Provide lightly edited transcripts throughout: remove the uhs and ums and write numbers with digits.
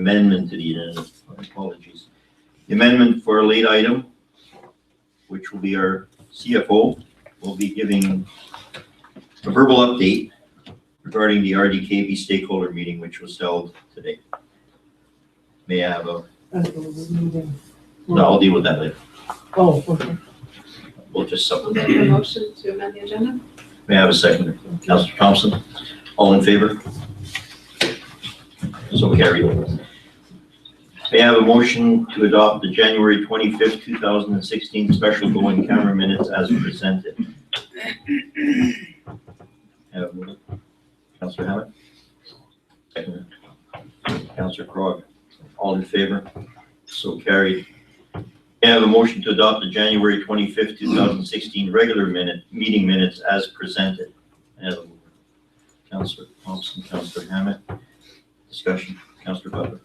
amendment to the agenda. My apologies. The amendment for a late item, which will be our CFO, will be giving a verbal update regarding the RDKB stakeholder meeting, which was held today. May I have a... No, I'll deal with that later. Oh, okay. We'll just I'll supplement. make a motion to amend the agenda. May I have a seconder? Councillor Thompson, all in favor? So carried. May I have a motion to adopt the January 25th, 2016 special going camera minutes as presented? Have a mover. Councillor Hammett? Seconder. Councillor Krog, all in favor? So carried. May I have a motion to adopt the January 25th, 2016 regular meeting minutes as presented? Have a mover. Councillor Thompson, Councillor Hammett. Discussion. Councillor Butler.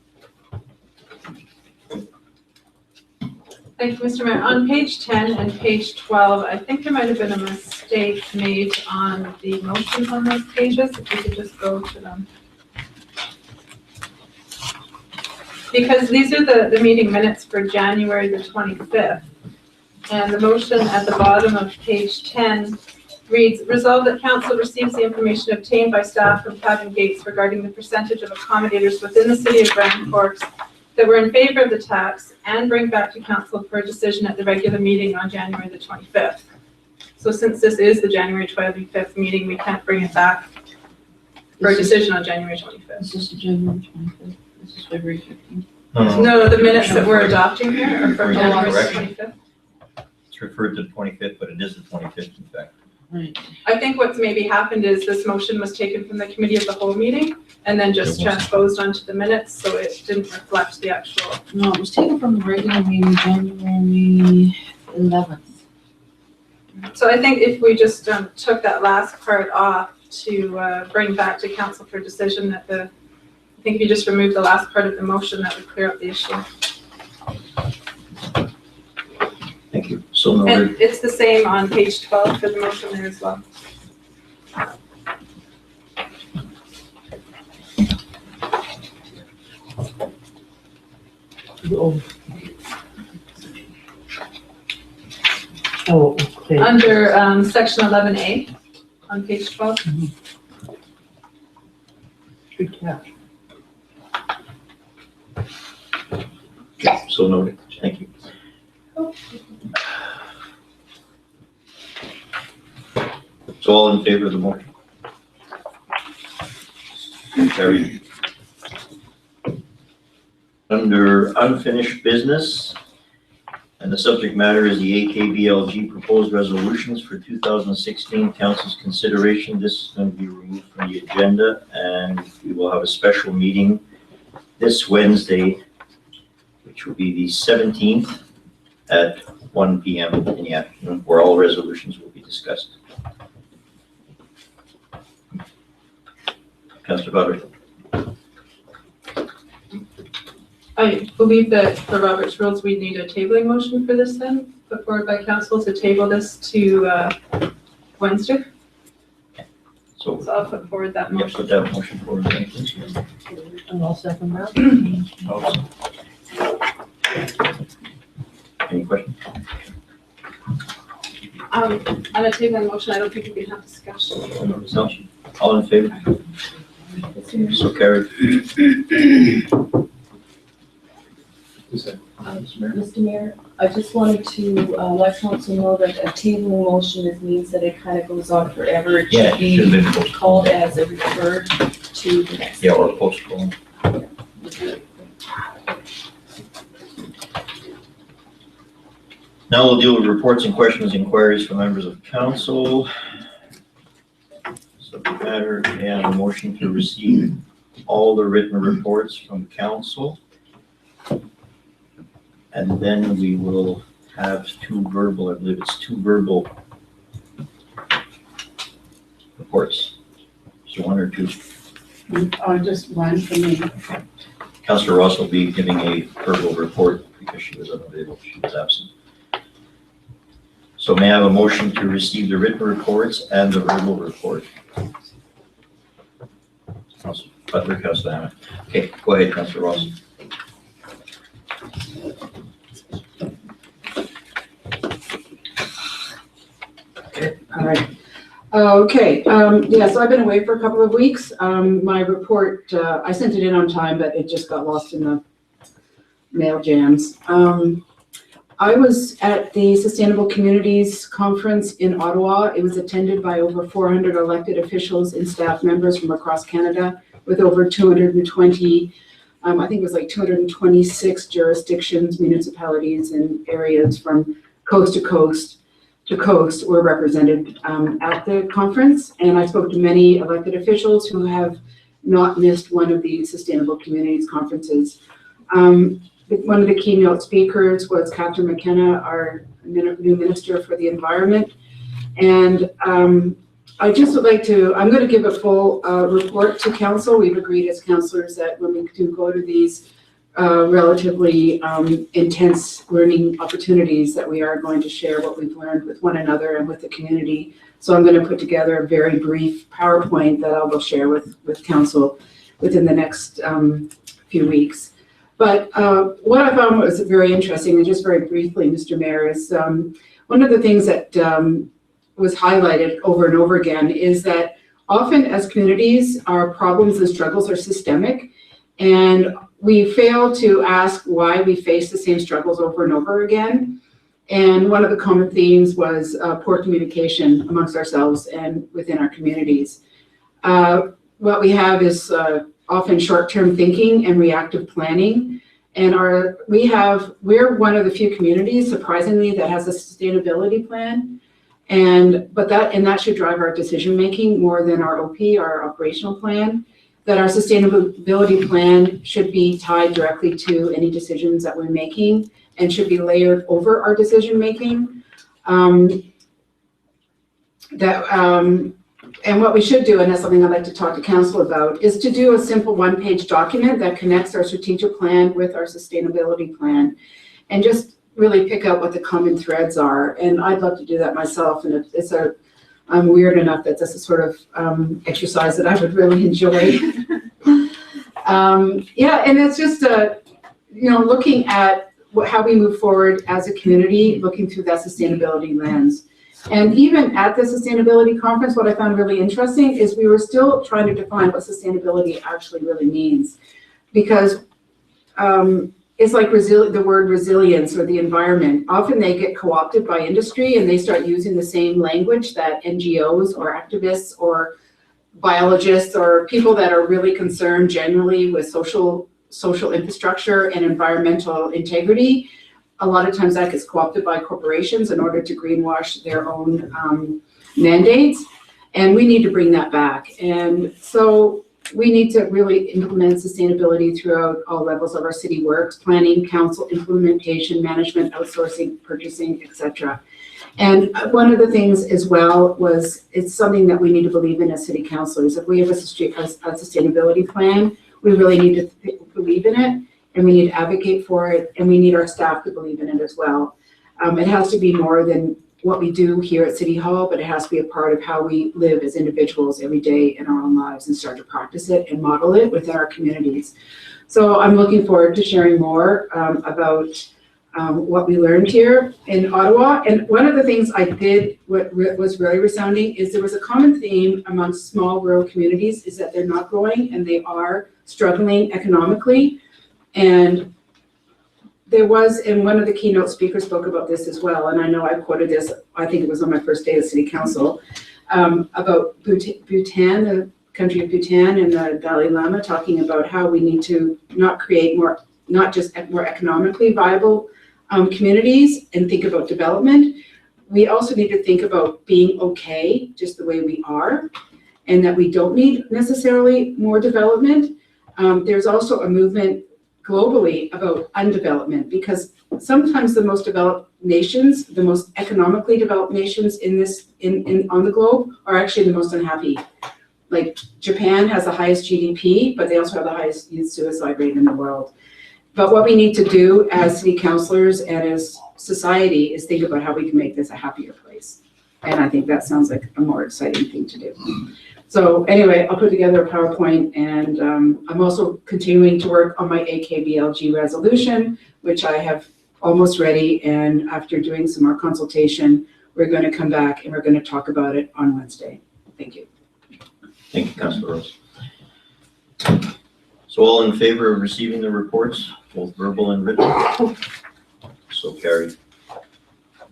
Thank you, Mr. Mayor. On page 10 and page 12, I think there might have been a mistake made on the motions on those pages. If you could just go to them. Because these are the meeting minutes for January the 25th. And the motion at the bottom of page 10 reads, resolve that council receives the information obtained by staff from Cabin Gates regarding the percentage of accommodators within the city of Grand Forks that were in favor of the tax and bring back to council for a decision at the regular meeting on January the 25th. So since this is the January 25th meeting, we can't bring it back for a decision on January 25th. This is the January 25th. This is February 15th. No, the minutes that we're adopting here are from Referring to January correction. 25th. It's referred to the 25th, but it is the 25th in fact. Right. I think what's maybe happened is this motion was taken from the committee of the whole meeting and then just transposed onto the minutes, so it didn't reflect the actual. No, it was taken from the regular meeting, January 11th. So I think if we just took that last part off to bring back to council for decision that I think if you just remove the last part of the motion, that would clear up the issue. Thank you. So noted. And it's the same on page 12 for the motion there as well. Oh, okay. Under section 11A on page 12. Good catch. Okay, so noted. Thank you. So all in favor of the motion? Carried. Under unfinished business, and the subject matter is the AKBLG proposed resolutions for 2016 council's consideration. This is going to be removed from the agenda, and we will have a special meeting this Wednesday, which will be the 17th at 1 p.m. in the afternoon, where all resolutions will be discussed. Councillor Butler. I believe that for Robert's rules, we need a tabling motion for this then, put forward by council to table this to Wednesday. So So I'll put forward that yeah, motion. put that motion forward, please. And I'll second that. Any questions? On a tabling motion, I don't think we can have discussion. No? All in favor? So carried. Mr. Mayor, I just wanted to let council know that a tabling motion means that it kind of goes on forever. It Yeah, should it should have be been postponed. called as a referred to the next. Yeah, or postponed. Now we'll deal with reports and questions, inquiries from members of council. Subject matter, and a motion to receive all the written reports from council. And then we will have two verbal, I believe it's two verbal reports. So one or two. Just one for me. Councillor Ross will be giving a verbal report because she was unavailable, she was absent. So may I have a motion to receive the written reports and the verbal report? Councillor Butler, Councillor Hammett. Okay, go ahead, Councillor Ross. Okay, yeah, so I've been away for a couple of weeks. My report, I sent it in on time, but it just got lost in the mail jams. I was at the Sustainable Communities Conference in Ottawa. It was attended by over 400 elected officials and staff members from across Canada with over 220, I think it was like 226 jurisdictions, municipalities, and areas from coast to coast were represented at the conference. And I spoke to many elected officials who have not missed one of the Sustainable Communities conferences. One of the keynote speakers was Catherine McKenna, our new Minister for the Environment. And I just would like to, I'm going to give a full report to council. We've agreed as councillors that when we do go to these relatively intense learning opportunities, that we are going to share what we've learned with one another and with the community. So I'm going to put together a very brief PowerPoint that I will share with council within the next few weeks. But what I found was very interesting, and just very briefly, Mr. Mayor, is one of the things that was highlighted over and over again is that often as communities, our problems and struggles are systemic, and we fail to ask why we face the same struggles over and over again. And one of the common themes was poor communication amongst ourselves and within our communities. What we have is often short-term thinking and reactive planning. And we're one of the few communities, surprisingly, that has a sustainability plan. But that should drive our decision-making more than our OP, our operational plan. That our sustainability plan should be tied directly to any decisions that we're making and should be layered over our decision-making. And what we should do, and that's something I'd like to talk to council about, is to do a simple one-page document that connects our strategic plan with our sustainability plan, and just really pick out what the common threads are. And I'd love to do that myself, and I'm weird enough that that's a sort of exercise that I would really enjoy. Yeah, and it's just looking at how we move forward as a community, looking through that sustainability lens. And even at the sustainability conference, what I found really interesting is we were still trying to define what sustainability actually really means, because it's like the word resilience or the environment. Often they get co-opted by industry and they start using the same language that NGOs or activists or biologists or people that are really concerned generally with social infrastructure and environmental integrity. A lot of times that gets co-opted by corporations in order to greenwash their own mandates, and we need to bring that back. And so we need to really implement sustainability throughout all levels of our city works: planning, council, implementation, management, outsourcing, purchasing, etc. And one of the things as well was, it's something that we need to believe in as city councilors. If we have a sustainability plan, we really need to believe in it, and we need to advocate for it, and we need our staff to believe in it as well. It has to be more than what we do here at City Hall, but it has to be a part of how we live as individuals every day in our own lives, and start to practice it and model it within our communities. So I'm looking forward to sharing more about what we learned here in Ottawa. And one of the things I did, what was really resounding, is there was a common theme amongst small rural communities, is that they're not growing and they are struggling economically. And there was, and one of the keynote speakers spoke about this as well, and I know I quoted this, I think it was on my first day of City Council, about Bhutan, the country of Bhutan, and the Dalai Lama, talking about how we need to not just more economically viable communities and think about development. We also need to think about being okay just the way we are, and that we don't need necessarily more development. There's also a movement globally about undevelopment, because sometimes the most developed nations, the most economically developed nations on the globe, are actually the most unhappy. Like Japan has the highest GDP, but they also have the highest youth suicide rate in the world. But what we need to do as city councilors and as society is think about how we can make this a happier place. And I think that sounds like a more exciting thing to do. So anyway, I'll put together a PowerPoint, and I'm also continuing to work on my AKBLG resolution, which I have almost ready. And after doing some more consultation, we're going to come back and we're going to talk about it on Wednesday. Thank you. Thank you, Councilor Rose. So all in favor of receiving the reports, both verbal and written? So carried.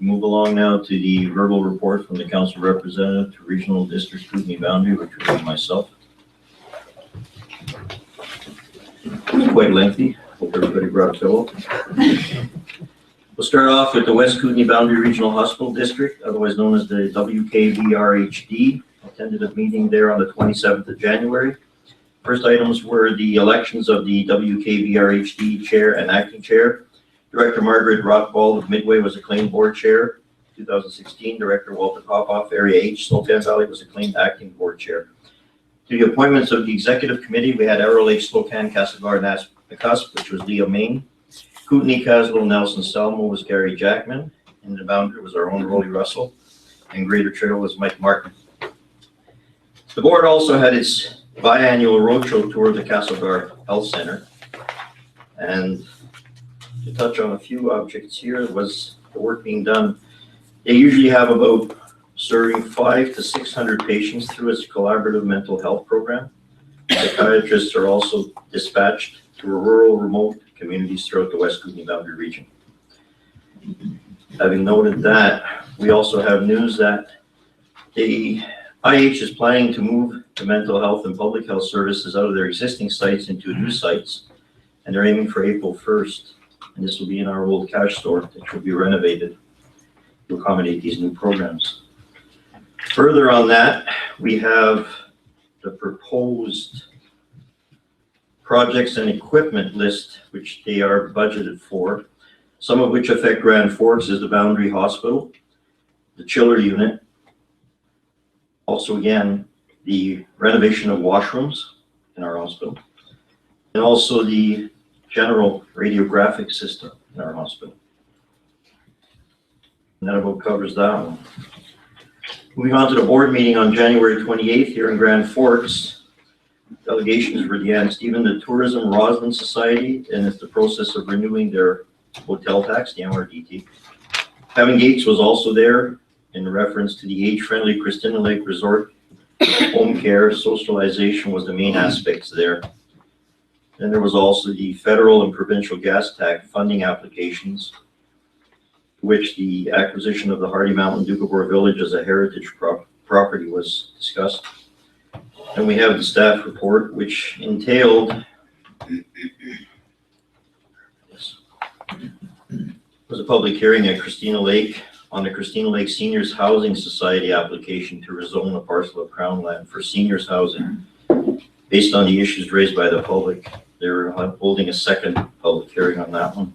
Move along now to the verbal report from the council representative to Regional District Scrutiny Boundary, which will be myself. Quite lengthy. Hope everybody brought a pillow. We'll start off with the West Kootenai Boundary Regional Hospital District, otherwise known as the WKBRHD. Attended a meeting there on the 27th of January. First items were the elections of the WKBRHD chair and acting chair. Director Margaret Rothball of Midway was acclaimed board chair. 2016, Director Walter Popoff, Area H, Slocan Valley, was acclaimed acting board chair. To the appointments of the executive committee, we had Arrow Lake, Slocan, Castlegar, Naspicusp, which was Leo Main. Kootenai, Caswell, Nelson, Salmo was Gary Jackman. And the boundary was our own Rolly Russell. And Greater Trail was Mike Martin. The board also had its biannual roadshow tour of the Castlegar Health Center. And to touch on a few objects here was the work being done. They usually have about serving 500 to 600 patients through its collaborative mental health program. Psychiatrists are also dispatched to rural, remote communities throughout the West Kootenai Boundary region. Having noted that, we also have news that the IH is planning to move the mental health and public health services out of their existing sites into new sites, and they're aiming for April 1st. And this will be in our old cash store, which will be renovated to accommodate these new programs. Further on that, we have the proposed projects and equipment list, which they are budgeted for, some of which affect Grand Forks is the Boundary Hospital, the chiller unit, also again, the renovation of washrooms in our hospital, and also the general radiographic system in our hospital. And that about covers that one. Moving on to the board meeting on January 28th here in Grand Forks. Delegations were Deanne Stephen, the Tourism Roslyn Society, and it's the process of renewing their hotel tax, the MRDT. Kevin Gates was also there in reference to the age-friendly Christina Lake Resort. Home care, socialization was the main aspects there. Then there was also the federal and provincial gas tax funding applications, which the acquisition of the Hardy Mountain Doukhobor Village as a heritage property was discussed. And we have the staff report, which entailed was a public hearing at Christina Lake on the Christina Lake Seniors Housing Society application to rezone a parcel of Crown land for seniors housing. Based on the issues raised by the public, they're holding a second public hearing on that one.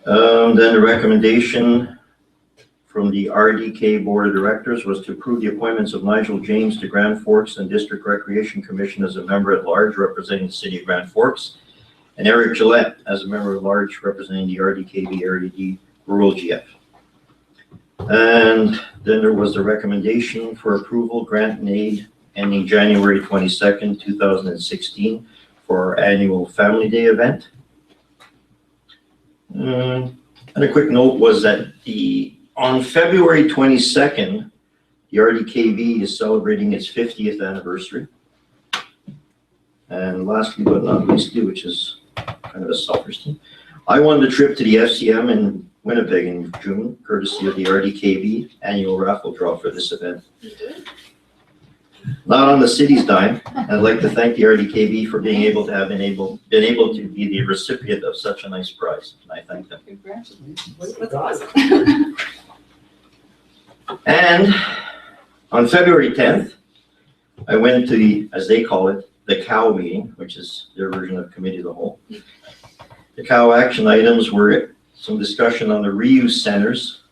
Then the recommendation from the RDK Board of Directors was to approve the appointments of Nigel James to Grand Forks and District Recreation Commission as a member at large representing the City of Grand Forks, and Eric Gillette as a member at large representing the RDKB RDD Rural GF. And then there was the recommendation for approval, grant and aid ending January 22nd, 2016 for our annual Family Day event. And a quick note was that on February 22nd, the RDKB is celebrating its 50th anniversary. And lastly but not leastly, which is kind of a selfish thing, I won the trip to the FCM in Winnipeg in June, courtesy of the RDKB annual raffle draw for this event. Not on the city's dime. I'd like to thank the RDKB for being able to have been able to be the recipient of such a nice prize. And I thank them. Congratulations. That's awesome. And on February 10th, I went to the, as they call it, the COW meeting, which is their version of Committee of the Whole. The COW action items were some discussion on the reuse centers,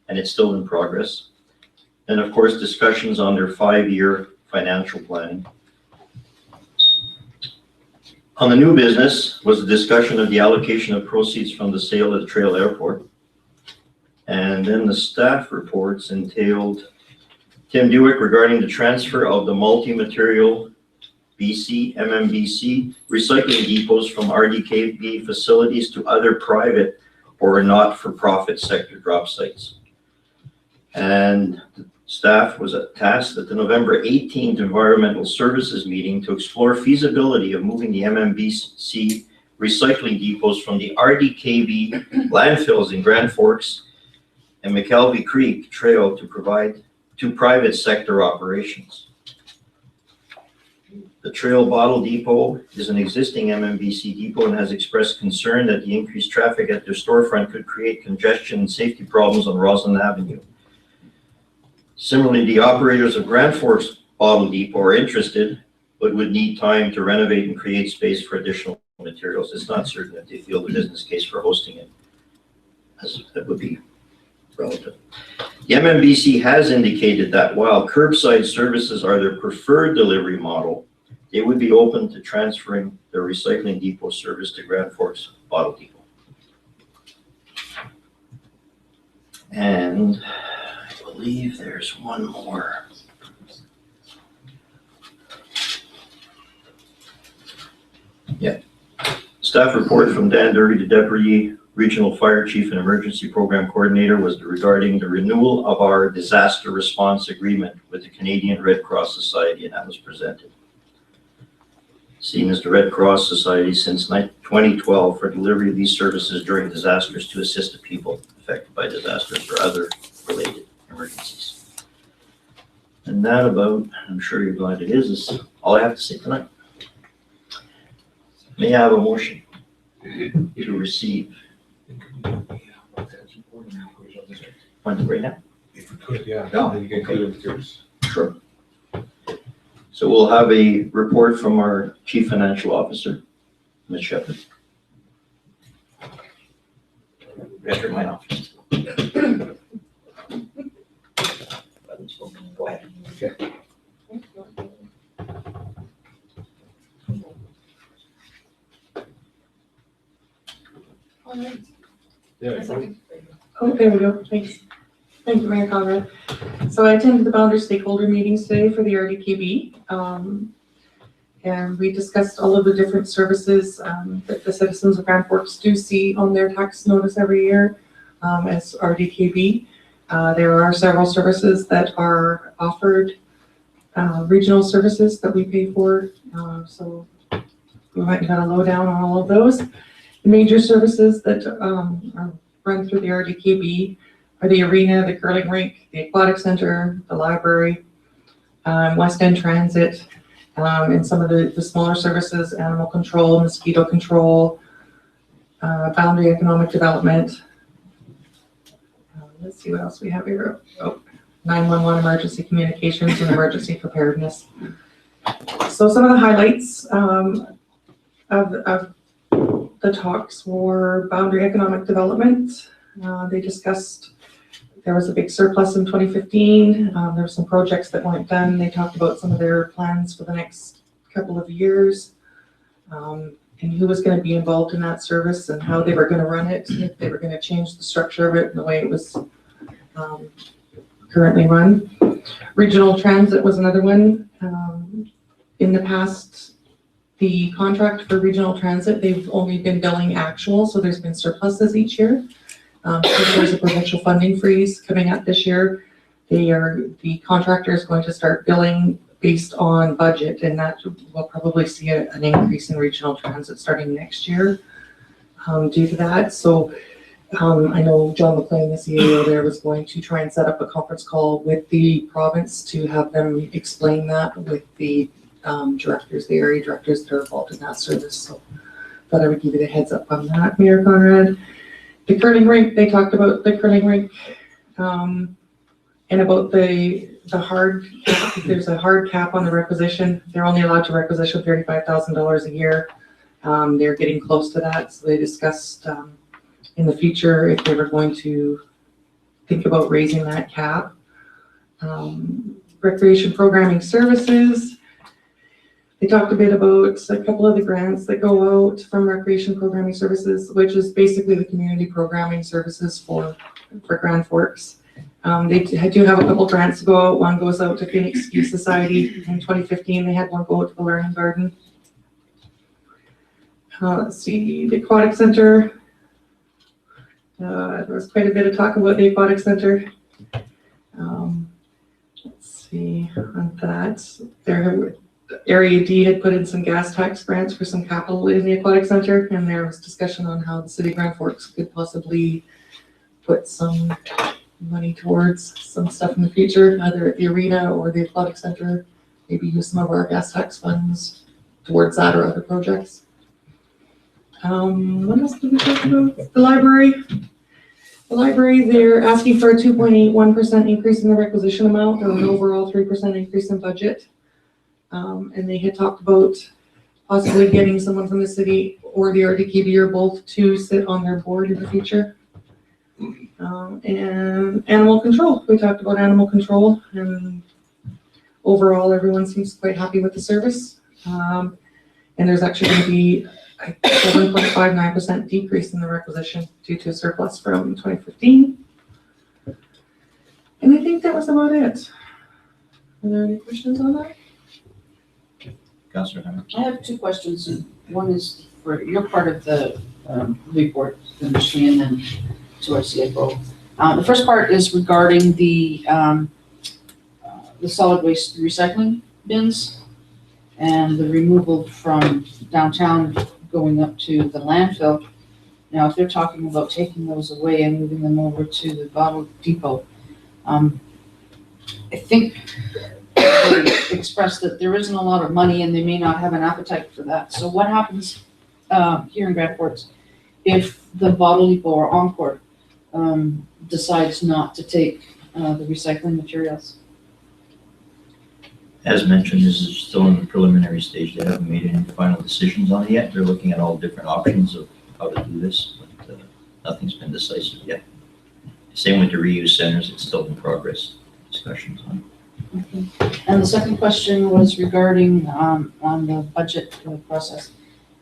and it's still in progress. And of course, discussions on their 5-year financial planning. On the new business was the discussion of the allocation of proceeds from the sale of the Trail Airport. And then the staff reports entailed Tim Dewick regarding the transfer of the multi-material BC, MMBC recycling depots from RDKB facilities to other private or not-for-profit sector drop sites. And Staff was tasked at the November 18th Environmental Services meeting to explore feasibility of moving the MMBC recycling depots from the RDKB landfills in Grand Forks and McKelvey Creek Trail to private sector operations. The Trail Bottle Depot is an existing MMBC depot and has expressed concern that the increased traffic at their storefront could create congestion and safety problems on Roslyn Avenue. Similarly, the operators of Grand Forks Bottle Depot are interested, but would need time to renovate and create space for additional materials. It's not certain that they feel the business case for hosting it, as that would be relative. The MMBC has indicated that while curbside services are their preferred delivery model, they would be open to transferring their recycling depot service to Grand Forks Bottle Depot. And I believe there's one more. Yeah. Staff report from Dan Derby, the Deputy Regional Fire Chief and Emergency Program Coordinator, was regarding the renewal of our disaster response agreement with the Canadian Red Cross Society, and that was presented. Seen as the Red Cross Society since 2012 for delivery of these services during disasters to assist the people affected by disasters or other related emergencies. And that about, I'm sure you're glad it is all I have to say tonight. May I have a motion to receive? Want to right now? If we could, yeah. No. Then you can include it with yours. Sure. So we'll have a report from our Chief Financial Officer, Ms. Shepherd. Enter my office. Go ahead. Okay. Yeah. Oh, there we go, thanks. Thank you, Mayor Conrad. So I attended the Boundary stakeholder meetings today for the RDKB. And we discussed all of the different services that the citizens of Grand Forks do see on their tax notice every year as RDKB. There are several services that are offered, regional services that we pay for. So we might have a lowdown on all of those. The major services that are run through the RDKB are the arena, the curling rink, the aquatic center, the library, West End Transit, and some of the smaller services, animal control, mosquito control, boundary economic development. Let's see what else we have here. Oh, 911 emergency communications and emergency preparedness. So some of the highlights of the talks were boundary economic development. They discussed there was a big surplus in 2015. There were some projects that weren't done. They talked about some of their plans for the next couple of years, and who was going to be involved in that service and how they were going to run it, if they were going to change the structure of it and the way it was currently run. Regional transit was another one. In the past, the contract for regional transit, they've only been billing actual, so there's been surpluses each year. So there's a provincial funding freeze coming up this year. The contractor is going to start billing based on budget, and that will probably see an increase in regional transit starting next year due to that. So I know John McLean, the CEO there, was going to try and set up a conference call with the province to have them explain that with the directors, the area directors that are involved in that service. So thought I would give you the heads up on that, Mayor Conrad. The curling rink, they talked about the curling rink and about the hard cap. There's a hard cap on the requisition. They're only allowed to requisition $35,000 a year. They're getting close to that, so they discussed in the future if they were going to think about raising that cap. Recreation programming services. They talked a bit about a couple of the grants that go out from recreation programming services, which is basically the community programming services for Grand Forks. They do have a couple grants to go out. One goes out to Phoenix Ski Society in 2015. They had one go out to the Learning Garden. Let's see, the Aquatic Center. There was quite a bit of talk about the Aquatic Center. Let's see, on that, there, Area D had put in some gas tax grants for some capital in the aquatic center, and there was discussion on how the city of Grand Forks could possibly put some money towards some stuff in the future, either at the arena or the aquatic center, maybe use some of our gas tax funds towards that or other projects. What else did we talk about? The library. The library, they're asking for a 2.81% increase in the requisition amount or an overall 3% increase in budget. And they had talked about possibly getting someone from the city or the RDKB or both to sit on their board in the future. And animal control, we talked about animal control, and overall everyone seems quite happy with the service. And there's actually going to be a 7.59% decrease in the requisition due to a surplus from 2015. And I think that was about it. Are there any questions on that? Councillor Hunter. I have two questions. One is for your part of the report, the machine, and to our CFO. The first part is regarding the solid waste recycling bins and the removal from downtown going up to the landfill. Now, if they're talking about taking those away and moving them over to the bottle depot, I think they expressed that there isn't a lot of money and they may not have an appetite for that. So what happens here in Grand Forks if the bottle depot or Encore decides not to take the recycling materials? As mentioned, this is still in the preliminary stage. They haven't made any final decisions on it yet. They're looking at all different options of how to do this, but nothing's been decisive yet. Same with the reuse centers, it's still in progress, discussions on. Okay. And the second question was regarding on the budget process.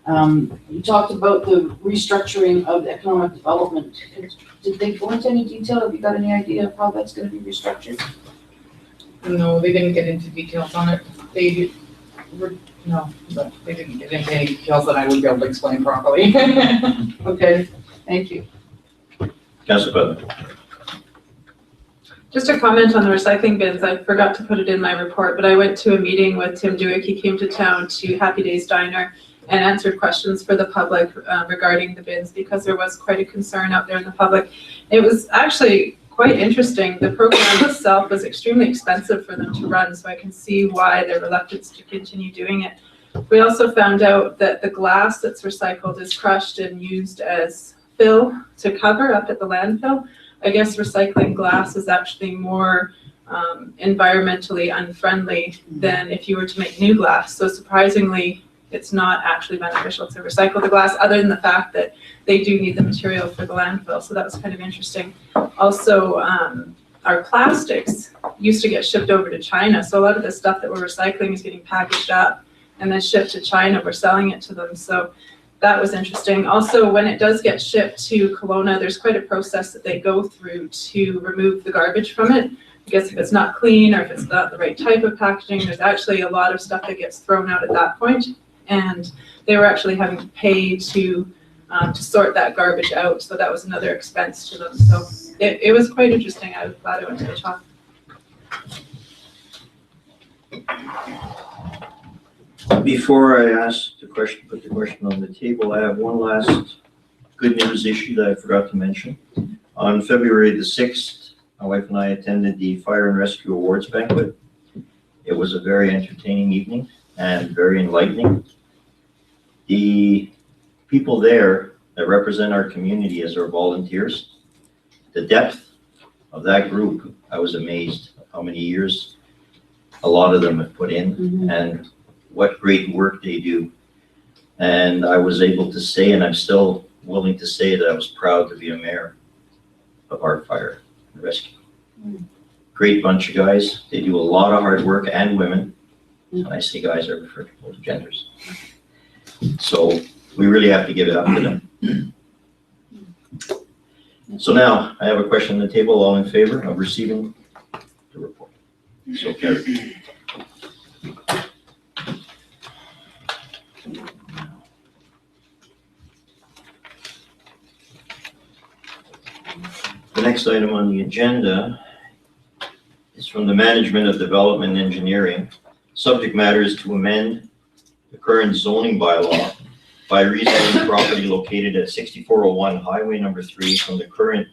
You talked about the restructuring of economic development. Did they go into any detail? Have you got any idea of how that's going to be restructured? No, they didn't get into details on it. They didn't get into any details that I would be able to explain properly. Okay, thank you. Councillor Butler. Just a comment on the recycling bins. I forgot to put it in my report, but I went to a meeting with Tim Dewick. He came to town to Happy Days Diner and answered questions for the public regarding the bins because there was quite a concern out there in the public. It was actually quite interesting. The program itself was extremely expensive for them to run, so I can see why their reluctance to continue doing it. We also found out that the glass that's recycled is crushed and used as fill to cover up at the landfill. I guess recycling glass is actually more environmentally unfriendly than if you were to make new glass. So surprisingly, it's not actually beneficial to recycle the glass, other than the fact that they do need the material for the landfill. So that was kind of interesting. Also, our plastics used to get shipped over to China. So a lot of the stuff that we're recycling is getting packaged up and then shipped to China. We're selling it to them. So that was interesting. Also, when it does get shipped to Kelowna, there's quite a process that they go through to remove the garbage from it. I guess if it's not clean or if it's not the right type of packaging, there's actually a lot of stuff that gets thrown out at that point. And they were actually having to pay to sort that garbage out. So that was another expense to them. So it was quite interesting. I was glad I went to the talk. Before I ask the question, put the question on the table, I have one last good news issue that I forgot to mention. On February the 6th, my wife and I attended the Fire and Rescue Awards banquet. It was a very entertaining evening and very enlightening. The people there that represent our community as our volunteers, the depth of that group, I was amazed at how many years a lot of them have put in and what great work they do. And I was able to say, and I'm still willing to say, that I was proud to be a mayor of our fire and rescue. Great bunch of guys. They do a lot of hard work, and women. When I say guys, I refer to both genders. So we really have to give it up to them. So now I have a question on the table. All in favor of receiving the report? So carried. The next item on the agenda is from the Management of Development Engineering. Subject matter is to amend the current zoning bylaw by rezoning property located at 6401 Highway number 3 from the current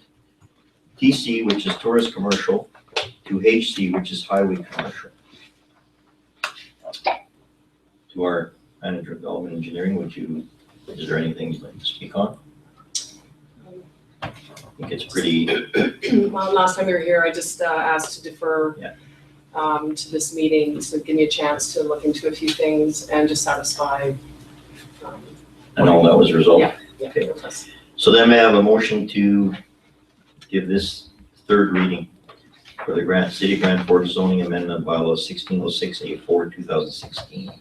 TC, which is tourist commercial, to HC, which is highway commercial. To our Manager of Development Engineering, is there anything you'd like to speak on? I think it's pretty, Well, last time you were here, I just asked to defer to this meeting, so give me a chance to look into a few things and just satisfy. and all that was resolved. Yeah. Okay. So then may I have a motion to give this third reading for the City of Grand Forks zoning amendment bylaw 1606A4 2016.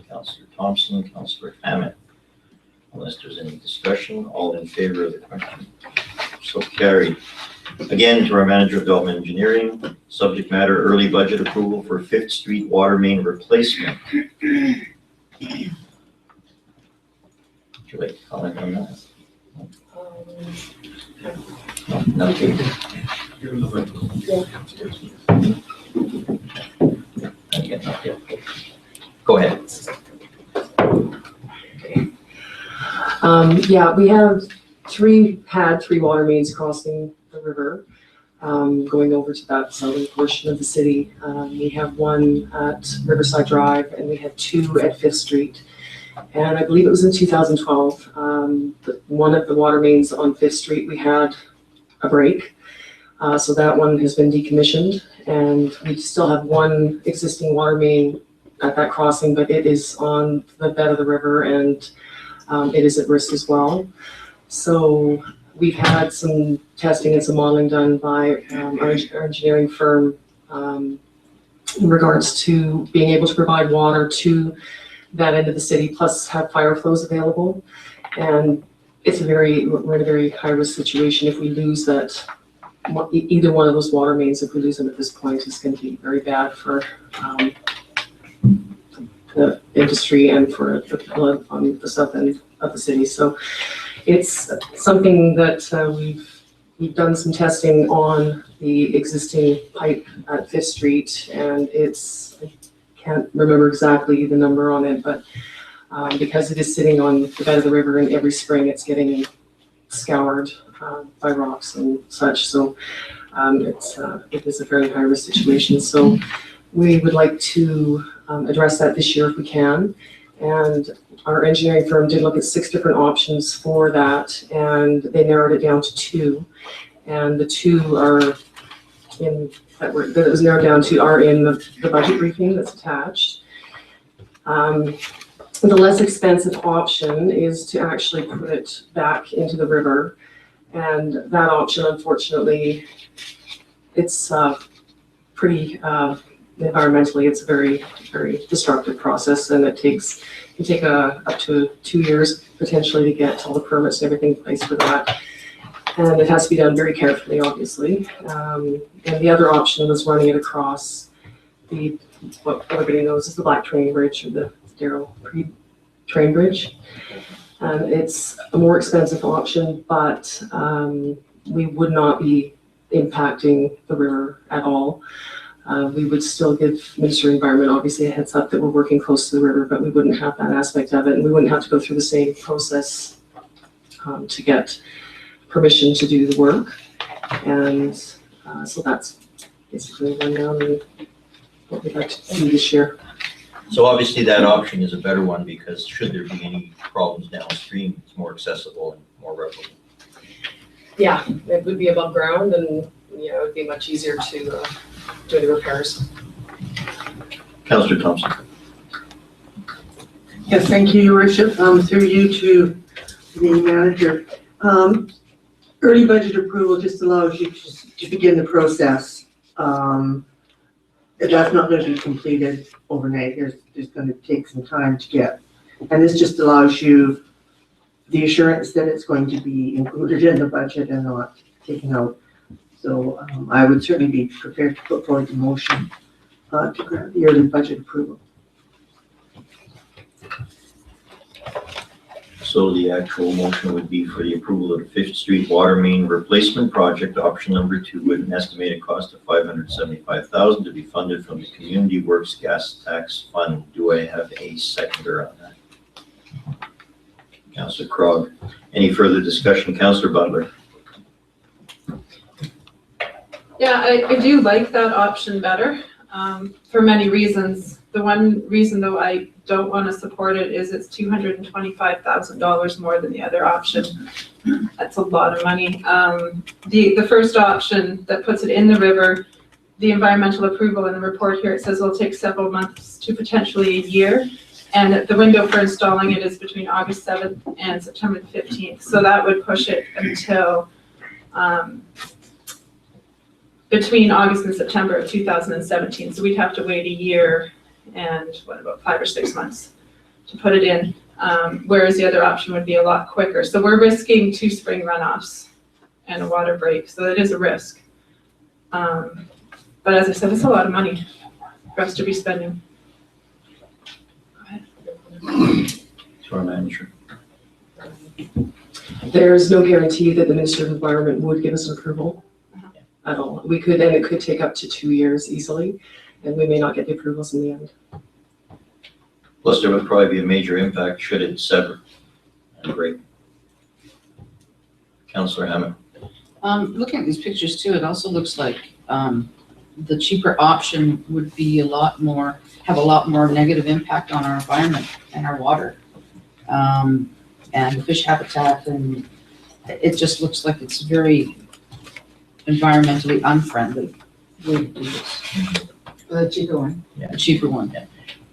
Councillor Thompson, Councillor Hammond. Unless there's any discussion, all in favor of the question? So carried. Again, to our Manager of Development Engineering, subject matter early budget approval for 5th Street water main replacement. Would you like to comment on that? No, nothing. Okay, not yet. Go ahead. Yeah, we had three water mains crossing the river, going over to that southern portion of the city. We have one at Riverside Drive and we had two at 5th Street. And I believe it was in 2012, one of the water mains on 5th Street, we had a break. So that one has been decommissioned and we still have one existing water main at that crossing, but it is on the bed of the river and it is at risk as well. So we've had some testing and some modeling done by our engineering firm in regards to being able to provide water to that end of the city, plus have fire flows available. And we're in a very high risk situation. If we lose that, either one of those water mains, if we lose them at this point, is going to be very bad for the industry and for the flood on the south end of the city. So it's something that we've done some testing on the existing pipe at 5th Street, and I can't remember exactly the number on it, but because it is sitting on the bed of the river and every spring it's getting scoured by rocks and such. So it is a very high risk situation. So we would like to address that this year if we can. And our engineering firm did look at 6 different options for that, and they narrowed it down to 2. And the 2 are that it was narrowed down to are in the budget briefing that's attached. The less expensive option is to actually put it back into the river. And that option, unfortunately, it's pretty, environmentally, it's a very, very destructive process, and it can take up to 2 years potentially to get all the permits and everything in place for that. And it has to be done very carefully, obviously. And the other option was running it across what everybody knows is the Black Train Bridge, or the Darrell Train Bridge. And it's a more expensive option, but we would not be impacting the river at all. We would still give Minister of Environment obviously a heads up that we're working close to the river, but we wouldn't have that aspect of it, and we wouldn't have to go through the same process to get permission to do the work. And so that's basically a rundown of what we'd like to do this year. So obviously that option is a better one because should there be any problems downstream, it's more accessible and more replicable. Yeah, it would be above ground, and it would be much easier to do the repairs. Councillor Thompson. Yes, thank you, Your Worship. Through you to the manager. Early budget approval just allows you to begin the process. That's not going to be completed overnight. There's going to take some time to get. And this just allows you the assurance that it's going to be included in the budget and not taken out. So I would certainly be prepared to put forward the motion to grant the early budget approval. So the actual motion would be for the approval of the Fifth Street Water Main Replacement Project, option number 2, with an estimated cost of $575,000 to be funded from the Community Works Gas Tax Fund. Do I have a seconder on that? Councillor Krog. Any further discussion? Councillor Butler. Yeah, I do like that option better, for many reasons. The one reason though I don't want to support it is it's $225,000 more than the other option. That's a lot of money. The first option that puts it in the river, the environmental approval in the report here, it says it'll take several months to potentially a year. And the window for installing it is between August 7th and September 15th. So that would push it until between August and September of 2017. So we'd have to wait a year and about 5 or 6 months to put it in. Whereas the other option would be a lot quicker. So we're risking 2 spring runoffs and a water break. So it is a risk. But as I said, it's a lot of money for us to be spending. To our manager. There's no guarantee that the Minister of Environment would give us an approval at all. We could, and it could take up to 2 years easily, and we may not get the approvals in the end. Plus, there would probably be a major impact should it sever and break. Councillor Hammond. Looking at these pictures too, it also looks like the cheaper option would be have a lot more negative impact on our environment and our water, and the fish habitat, and it just looks like it's very environmentally unfriendly way to do this. The cheaper one. Yeah. The cheaper one. Yeah.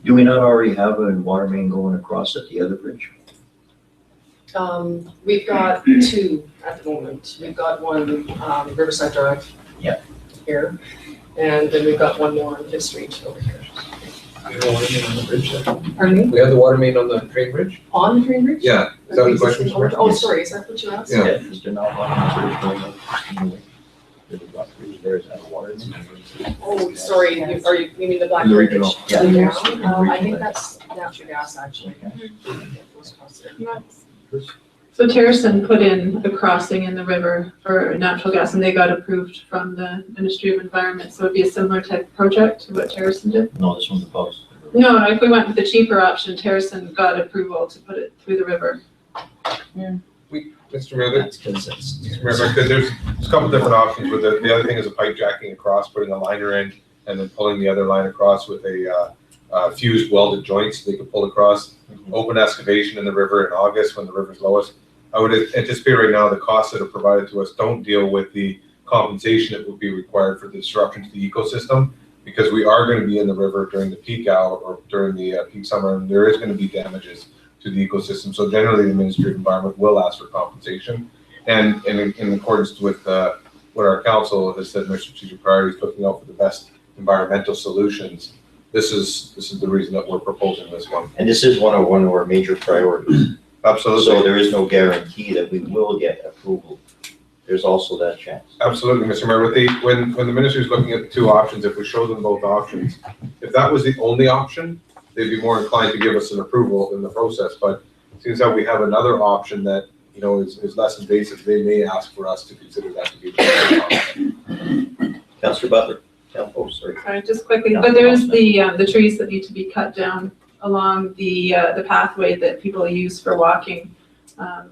Do we not already have a water main going across at the other bridge? We've got 2 at the moment. We've got one, Riverside Drive. Yeah. Here, and then we've got one more on Fifth Street over here. We have a water main on the bridge then? Pardon me? We have the water main on the train bridge? On the train bridge? Yeah, is that the question? Oh, sorry, is that what you asked? Yeah. Is there not one on the bridge going up? There's a block bridge there, is that a water main? Oh, sorry, you mean the Black The Bridge? regional, Yeah. yeah. I think that's natural gas, actually. Goes across there. So Terracin put in a crossing in the river for natural gas and they got approved from the Ministry of Environment. So it'd be a similar type of project to what Terracin did? No, this one's a post. No, if we went with the cheaper option, Terracin got approval to put it through the river. Mr. Mayor, That's because it's. Mr. Mayor, if I could, there's a couple different options with it. The other thing is a pipe jacking across, putting a liner in, and then pulling the other line across with a fused welded joints they could pull across. Open excavation in the river in August when the river's lowest. I would anticipate right now the costs that are provided to us don't deal with the compensation that would be required for the disruption to the ecosystem, because we are going to be in the river during the peak hour or during the peak summer, and there is going to be damages to the ecosystem. So generally, the Ministry of Environment will ask for compensation, and in accordance with what our council has said in their strategic priorities, looking out for the best environmental solutions. This is the reason that we're proposing this one. And this is one of our major priorities. Absolutely. So there is no guarantee that we will get approval. There's also that chance. Absolutely, Mr. Mayor. When the ministry is looking at the 2 options, if we show them both options, if that was the only option, they'd be more inclined to give us an approval in the process. But since how we have another option that is less invasive, they may ask for us to consider that to be the option. Councillor Butler. Oh, sorry. Sorry, just quickly, but there's the trees that need to be cut down along the pathway that people use for walking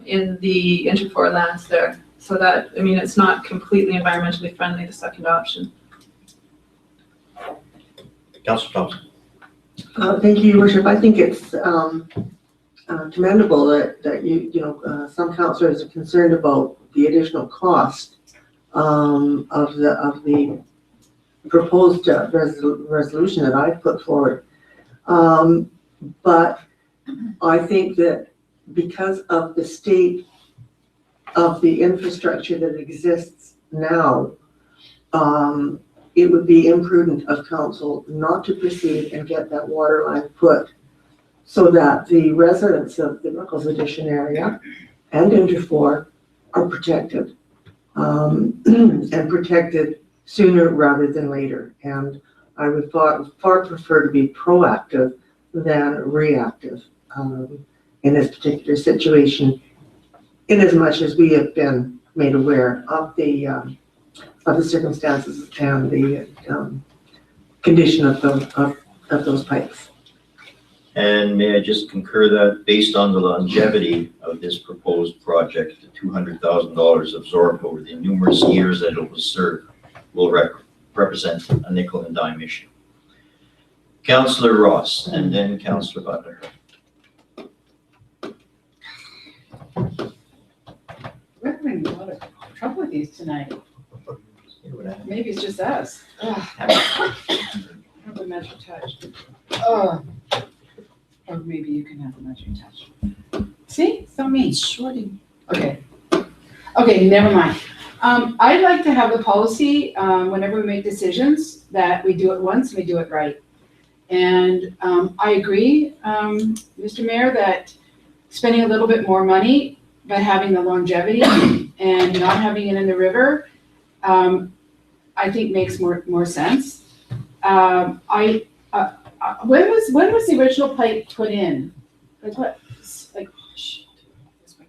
in the Interfor lands there. So that, I mean, it's not completely environmentally friendly, the second option. Councillor Thompson. Thank you, Your Worship. I think it's commendable that some councillors are concerned about the additional cost of the proposed resolution that I've put forward. But I think that because of the state of the infrastructure that exists now, it would be imprudent of council not to proceed and get that water line put so that the residents of the Ruckles Addition area and Interfor are protected, and protected sooner rather than later. And I would far prefer to be proactive than reactive. in this particular situation, in as much as we have been made aware of the circumstances and the condition of those pipes. And may I just concur that based on the longevity of this proposed project, the $200,000 absorbed over the numerous years that it was served will represent a nickel and dime issue. Councillor Ross and then Councillor Butler. We're having a lot of trouble with these tonight. Maybe it's just us. Ugh. I have a magic touch. Oh. Or maybe you can have the magic touch. See? So mean. Shorty. Okay. Okay, never mind. I'd like to have a policy, whenever we make decisions, that we do it once and we do it right. And I agree, Mr. Mayor, that spending a little bit more money, but having the longevity and not having it in the river, I think makes more sense. When was the original pipe put in? Like what? Like,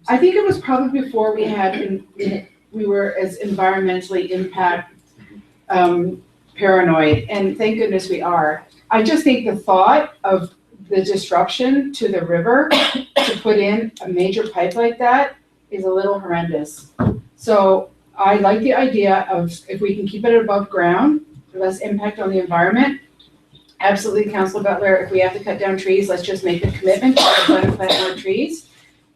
I think it was probably before we were as environmentally paranoid, and thank goodness we are. I just think the thought of the disruption to the river to put in a major pipe like that is a little horrendous. So I like the idea of if we can keep it above ground, less impact on the environment. Absolutely, Councillor Butler, if we have to cut down trees, let's just make a commitment to plant more trees.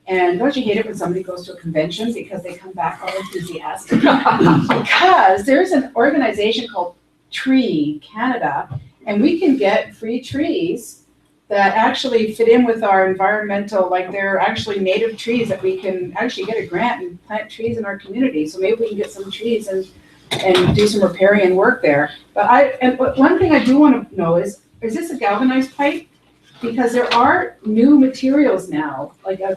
And don't you hate it when somebody goes to a convention because they come back all enthusiastic? Because there's an organization called Tree Canada, and we can get free trees that actually fit in with our environmental, like they're actually native trees that we can actually get a grant and plant trees in our community. So maybe we can get some trees and do some riparian work there. But one thing I do want to know is this a galvanized pipe? Because there are new materials now, like a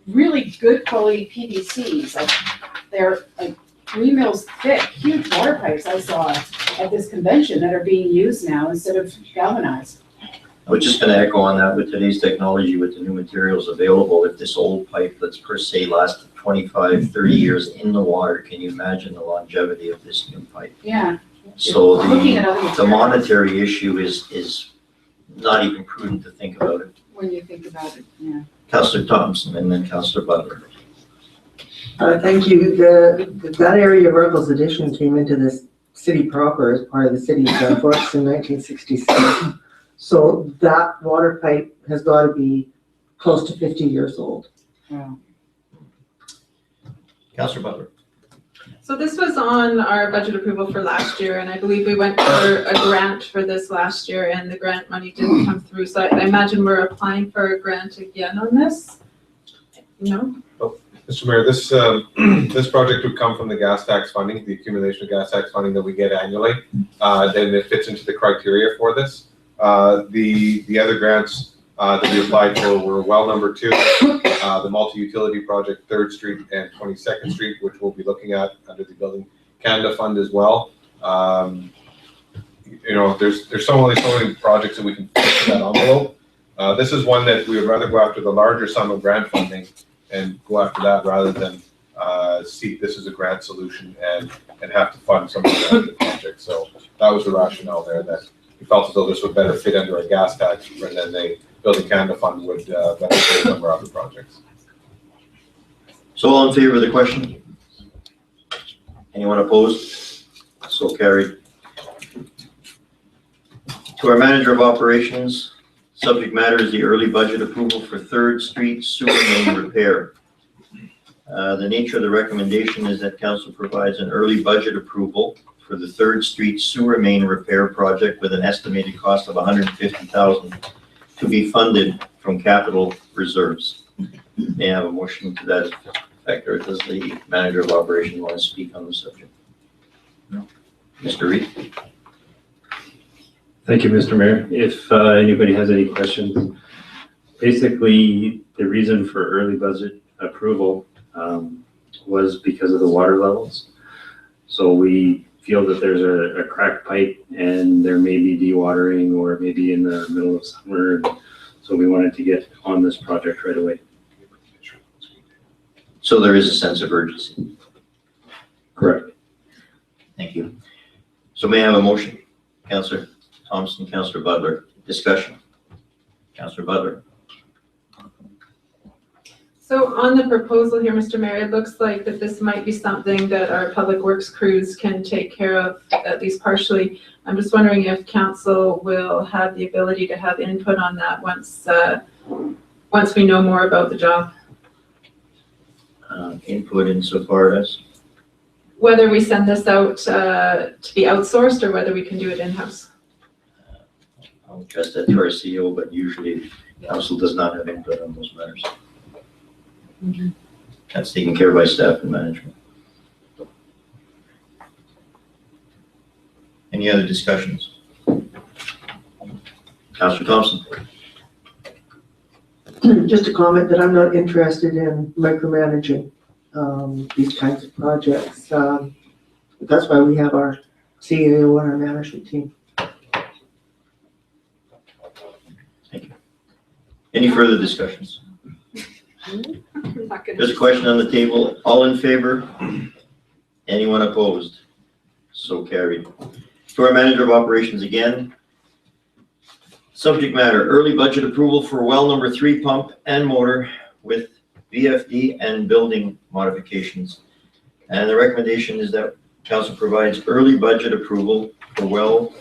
really good quality PVCs. Like they're like 3 mils thick, huge water pipes I saw at this convention that are being used now instead of galvanized. I was just going to echo on that with today's technology, with the new materials available. If this old pipe that's per se lasted 25, 30 years in the water, can you imagine the longevity of this new pipe? Yeah. So Looking at other the materials. monetary issue is not even prudent to think about it. When you think about it, yeah. Councillor Thompson and then Councillor Butler. Thank you. That area of Ruggles Addition came into this city proper as part of the city's works in 1966. So that water pipe has got to be close to 50 years old. Wow. Councillor Butler. So this was on our budget approval for last year, and I believe we went for a grant for this last year, and the grant money didn't come through. So I imagine we're applying for a grant again on this. No? Mr. Mayor, this project would come from the gas tax funding, the accumulation of gas tax funding that we get annually. Then it fits into the criteria for this. The other grants that we applied for were well number 2, the multi-utility project 3rd Street and 22nd Street, which we'll be looking at under the Building Canada Fund as well. You know, there's so many projects that we can fit in that envelope. This is one that we would rather go after the larger sum of grant funding and go after that rather than seek this as a grant solution and have to fund some of the projects. So that was the rationale there, that we felt as though this would better fit under a gas tax, and then the Building Canada Fund would better fit a number of other projects. So all in favor of the question? Anyone opposed? So carried. To our Manager of Operations, subject matter is the early budget approval for 3rd Street sewer main repair. The nature of the recommendation is that Council provides an early budget approval for the 3rd Street sewer main repair project with an estimated cost of $150,000 to be funded from capital reserves. May I have a motion to that effect, or does the Manager of Operations want to speak on the subject? No. Mr. Reed? Thank you, Mr. Mayor. If anybody has any questions, basically the reason for early budget approval was because of the water levels. So we feel that there's a cracked pipe and there may be dewatering or maybe in the middle of summer. So we wanted to get on this project right away. So there is a sense of urgency. Correct. Thank you. So may I have a motion? Councillor Thompson, Councillor Butler. Discussion. Councillor Butler. So on the proposal here, Mr. Mayor, it looks like that this might be something that our public works crews can take care of, at least partially. I'm just wondering if council will have the ability to have input on that once we know more about the job. Input insofar as? Whether we send this out to be outsourced or whether we can do it in-house. I'll address that to our CEO, but usually council does not have input on those matters. That's taken care of by staff and management. Any other discussions? Councillor Thompson. Just a comment that I'm not interested in micromanaging these kinds of projects. That's why we have our CEO and our management team. Thank you. Any further discussions? There's a question on the table. All in favor? Anyone opposed? So carried. To our manager of operations again. Subject matter, early budget approval for well number 3 pump and motor with VFD and building modifications. And the recommendation is that council provides early budget approval for well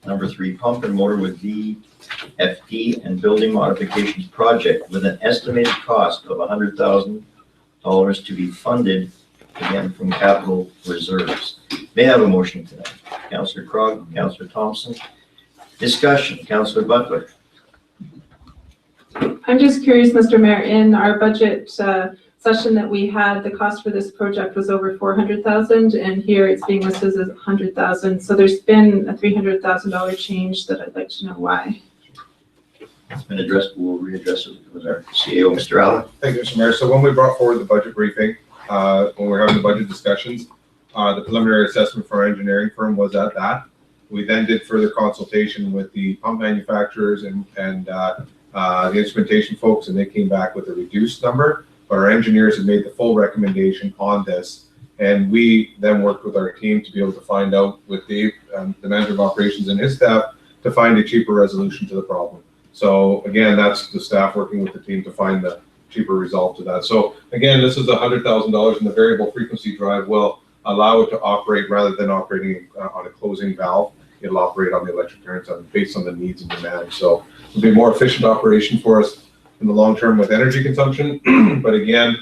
number 3 pump and motor with VFD and building modifications project with an estimated cost of $100,000 to be funded again from capital reserves. May I have a motion to that? Councillor Krog, Councillor Thompson. Discussion, Councillor Butler. I'm just curious, Mr. Mayor, in our budget session that we had, the cost for this project was over $400,000, and here it's being listed as $100,000. So there's been a $300,000 change that I'd like to know why. It's been addressed. We'll readdress it with our CEO, Mr. Allen. Thank you, Mr. Mayor. So when we brought forward the budget briefing, when we were having the budget discussions, the preliminary assessment for our engineering firm was at that. We then did further consultation with the pump manufacturers and the instrumentation folks, and they came back with a reduced number. But our engineers have made the full recommendation on this, and we then worked with our team to be able to find out with Dave, the manager of operations and his staff, to find a cheaper resolution to the problem. So again, that's the staff working with the team to find the cheaper result to that. So again, this is $100,000, and the variable frequency drive will allow it to operate rather than operating on a closing valve. It'll operate on the electric currents based on the needs and demand. So it'll be a more efficient operation for us in the long term with energy consumption. But again,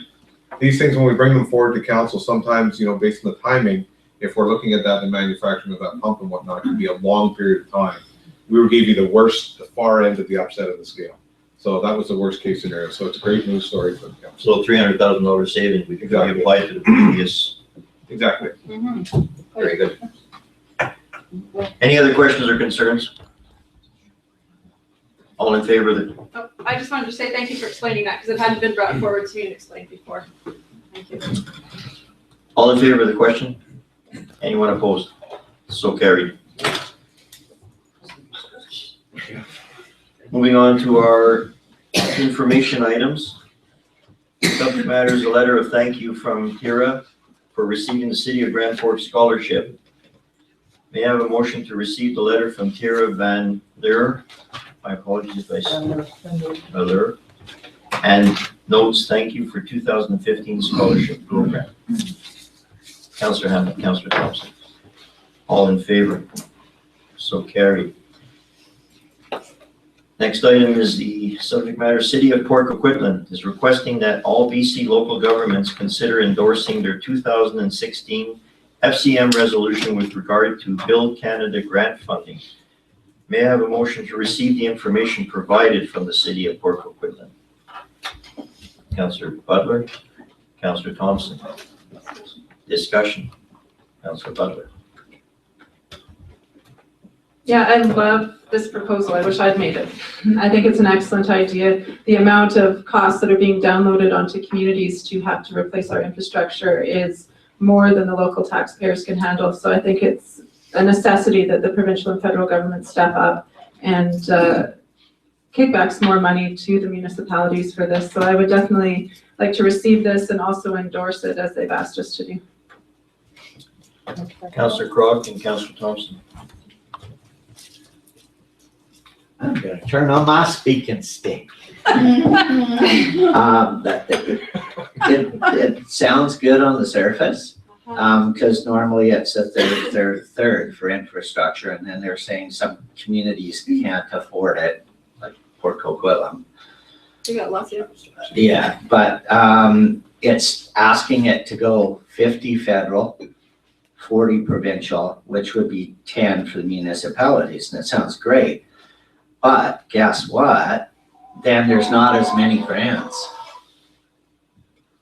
these things, when we bring them forward to council, sometimes, based on the timing, if we're looking at that, the manufacturing of that pump and whatnot, it can be a long period of time. We will give you the far end of the upset of the scale. So that was the worst case scenario. So it's a great news story for the council. So $300,000 savings, we can apply it to the previous. Exactly. Very good. Any other questions or concerns? All in favor of the, Oh, I just wanted to say thank you for explaining that, because it hadn't been brought forward to me and explained before. Thank you. all in favor of the question? Anyone opposed? So carried. Moving on to our information items. Subject matter is a letter of thank you from Kira for receiving the City of Grand Forks Scholarship. May I have a motion to receive the letter from Kira Van Leur? My apologies if I said Van Leur. And notes thank you for 2015 scholarship program. Councillor Hammond, Councillor Thompson. All in favor? So carried. Next item is the subject matter. City of Port Coquitlam is requesting that all BC local governments consider endorsing their 2016 FCM resolution with regard to Build Canada grant funding. May I have a motion to receive the information provided from the City of Port Coquitlam? Councillor Butler, Councillor Thompson. Discussion. Councillor Butler. Yeah, I love this proposal. I wish I'd made it. I think it's an excellent idea. The amount of costs that are being downloaded onto communities to have to replace our infrastructure is more than the local taxpayers can handle. So I think it's a necessity that the provincial and federal government step up and kickbacks more money to the municipalities for this. So I would definitely like to receive this and also endorse it as they've asked us to do. Councillor Crog and Councillor Thompson. I'm gonna turn on my speaking stick. It sounds good on the surface, because normally it's a third for infrastructure, and then they're saying some communities can't afford it, like Port Coquitlam. We got lots of infrastructure. Yeah, but it's asking it to go 50 federal, 40 provincial, which would be 10 for the municipalities, and it sounds great. But guess what? Then there's not as many grants.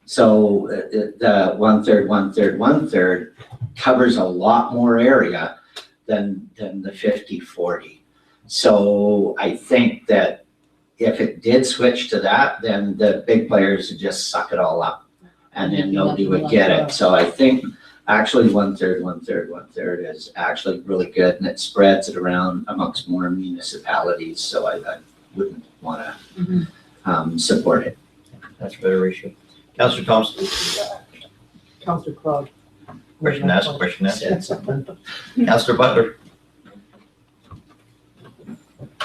So the 1/3, 1/3, 1/3 covers a lot more area than the 50/40. So I think that if it did switch to that, then the big players would just suck it all up, and then nobody would get it. So I think actually 1/3, 1/3, 1/3 is actually really good, and it spreads it around amongst more municipalities. So I wouldn't want to support it. That's a better ratio. Councillor Thompson. Councillor Crog. Question asked, question answered. Said something. Councillor Butler.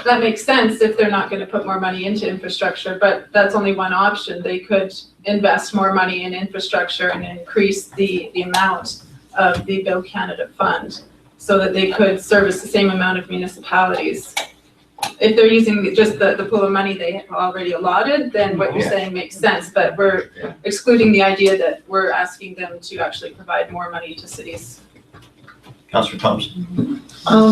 That makes sense if they're not gonna put more money into infrastructure, but that's only one option. They could invest more money in infrastructure and increase the amount of the Build Canada Fund so that they could service the same amount of municipalities. If they're using just the pool of money they have already allotted, then what you're saying makes sense, but we're excluding the idea that we're asking them to actually provide more money to cities. Councillor Thompson.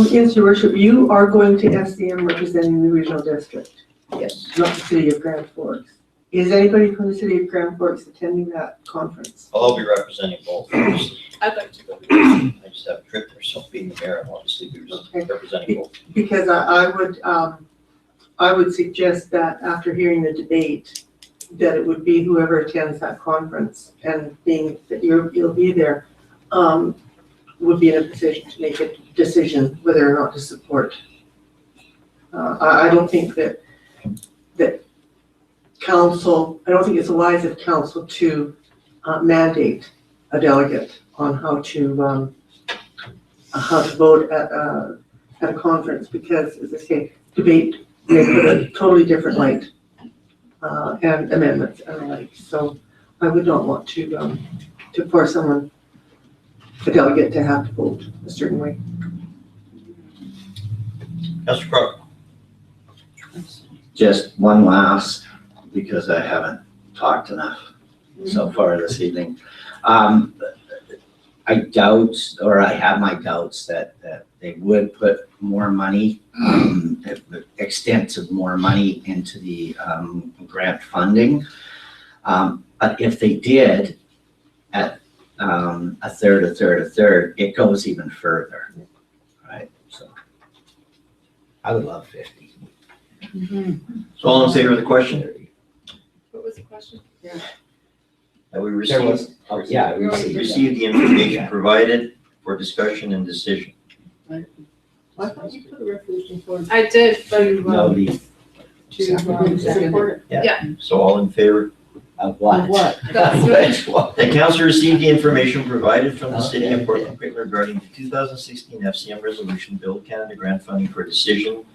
Yes, your worship, you are going to SCM representing the regional district, Yes. not the city of Grand Forks. Is anybody from the city of Grand Forks attending that conference? I'll be representing both. Obviously. I'd like to go. I just have a trip there, so being the mayor, I'm obviously representing both. Because I would suggest that after hearing the debate, that it would be whoever attends that conference, and being that you'll be there, would be in a position to make a decision whether or not to support. I don't think that council, I don't think it's wise of council to mandate a delegate on how to vote at a conference, because, as I say, debate may put a totally different light, and amendments and the like. So I would not want to force someone, a delegate, to have to vote a certain way. Councillor Crog. Just one last, because I haven't talked enough so far this evening. I doubt, or I have my doubts that they would put more money, extensive more money into the grant funding. But if they did at a third, it goes even further, right? So I would love 50. So all in favor of the question? What was the question? That we received, Yeah, we received the information provided for discussion and decision. I thought you put a resolution forward I did, but Nobody to support it. So all in favor? of what? What? that's The council received the information provided from the city of Port Coquitlam regarding the 2016 FCM resolution, Build Canada grant funding for discussion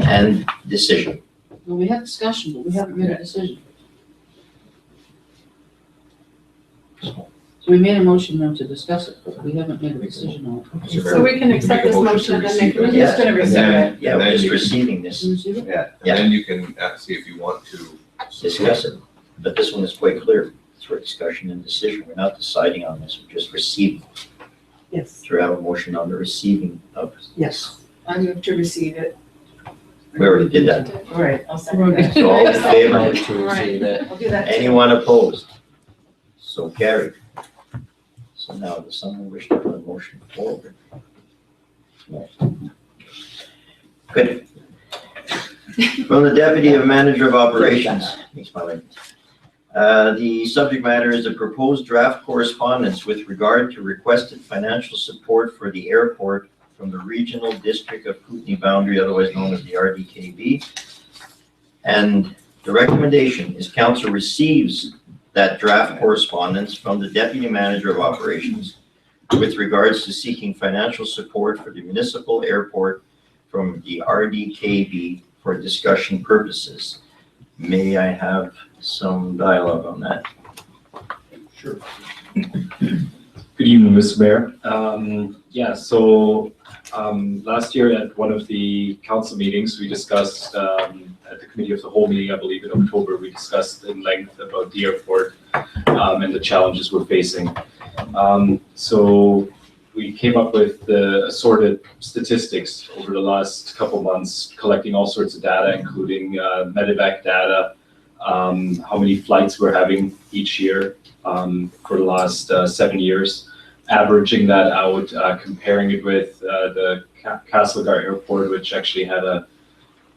and decision. Well, we had discussion, but we haven't made a decision. So we made a motion now to discuss it, but we haven't made a decision on it. So we can accept this motion and then make a We're decision. just gonna receive it. Yeah, we're just receiving this, Can you see it? And then you can see if you want to. discuss it. But this one is quite clear. It's for discussion and decision. We're not deciding on this, we're just receiving. Yes, So we have a motion on the receiving of, yes. I move to receive it. we already did that. All right, I'll second that. So all in favor? I'll do that. too. Anyone opposed? So carried. So now, does someone wish to put a motion forward? No. Good. From the Deputy of Manager of Operations, makes my life. The subject matter is a proposed draft correspondence with regard to requested financial support for the airport from the Regional District of Kootenai Boundary, otherwise known as the RDKB. And the recommendation is council receives that draft correspondence from the Deputy Manager of Operations with regards to seeking financial support for the municipal airport from the RDKB for discussion purposes. May I have some dialogue on that? Sure. Good evening, Mr. Mayor. Last year at one of the council meetings, we discussed, at the committee of the whole meeting, I believe in October, we discussed in length about the airport and the challenges we're facing. So we came up with the assorted statistics over the last couple months, collecting all sorts of data, including medevac data, how many flights we're having each year for the last 7 years, averaging that out, comparing it with the Castlegar Airport, which actually had a